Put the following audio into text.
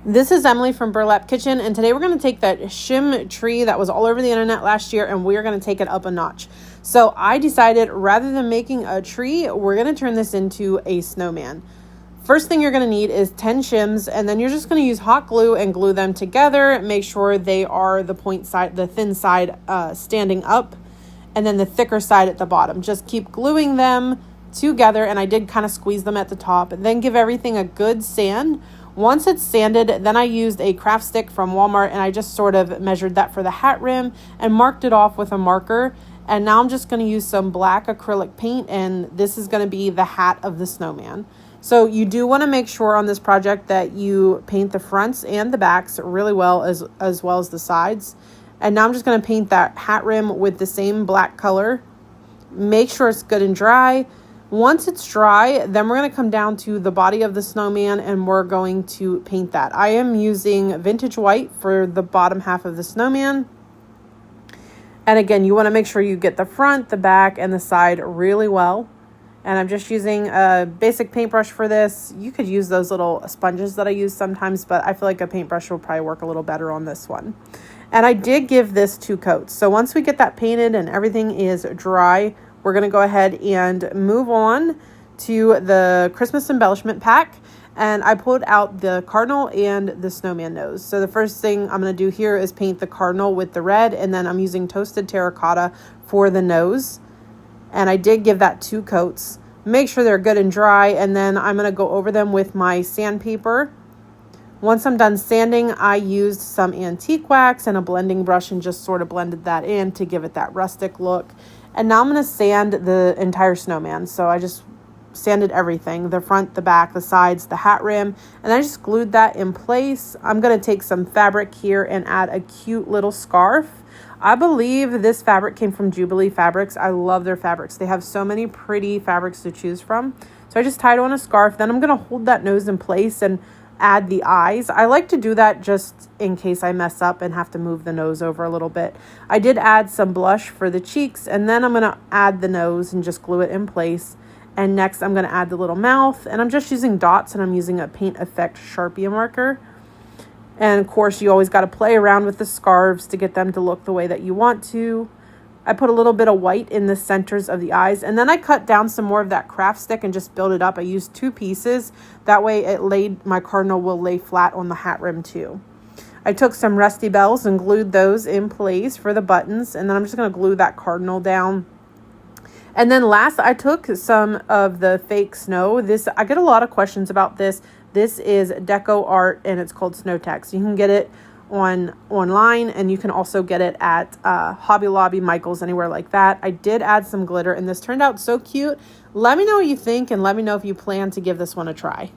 This is Emily from Burlap Kitchen, and today we're going to take that shim tree that was all over the internet last year, and we're going to take it up a notch. So I decided rather than making a tree, we're going to turn this into a snowman. First thing you're going to need is 10 shims, and then you're just going to use hot glue and glue them together. Make sure they are the thin side standing up, and then the thicker side at the bottom. Just keep gluing them together, and I did kind of squeeze them at the top, and then give everything a good sand. Once it's sanded, then I used a craft stick from Walmart, and I just sort of measured that for the hat rim and marked it off with a marker. And now I'm just going to use some black acrylic paint, and this is going to be the hat of the snowman. So you do want to make sure on this project that you paint the fronts and the backs really well, as well as the sides. And now I'm just going to paint that hat rim with the same black color. Make sure it's good and dry. Once it's dry, then we're going to come down to the body of the snowman, and we're going to paint that. I am using vintage white for the bottom half of the snowman. And again, you want to make sure you get the front, the back, and the side really well. And I'm just using a basic paintbrush for this. You could use those little sponges that I use sometimes, but I feel like a paintbrush will probably work a little better on this one. And I did give this 2 coats. So once we get that painted and everything is dry, we're going to go ahead and move on to the Christmas Embellishment Pack. And I pulled out the cardinal and the snowman nose. So the first thing I'm going to do here is paint the cardinal with the red, and then I'm using toasted terracotta for the nose. And I did give that 2 coats. Make sure they're good and dry, and then I'm going to go over them with my sandpaper. Once I'm done sanding, I used some antique wax and a blending brush and just sort of blended that in to give it that rustic look. And now I'm going to sand the entire snowman. So I just sanded everything, the front, the back, the sides, the hat rim, and I just glued that in place. I'm going to take some fabric here and add a cute little scarf. I believe this fabric came from Jubilee Fabrics. I love their fabrics. They have so many pretty fabrics to choose from. So I just tied on a scarf. Then I'm going to hold that nose in place and add the eyes. I like to do that just in case I mess up and have to move the nose over a little bit. I did add some blush for the cheeks, and then I'm going to add the nose and just glue it in place. And next I'm going to add the little mouth, and I'm just using dots, and I'm using a Paint Effect Sharpie marker. And of course you always got to play around with the scarves to get them to look the way that you want to. I put a little bit of white in the centers of the eyes, and then I cut down some more of that craft stick and just built it up. I used 2 pieces. That way my cardinal will lay flat on the hat rim too. I took some Rusty bells and glued those in place for the buttons, and then I'm just going to glue that cardinal down. And then last, I took some of the fake snow. I get a lot of questions about this. This is Decor art, and it's called Snow Text. You can get it online, and you can also get it at Hobby Lobby, Michael's, anywhere like that. I did add some glitter, and this turned out so cute. Let me know what you think, and let me know if you plan to give this one a try.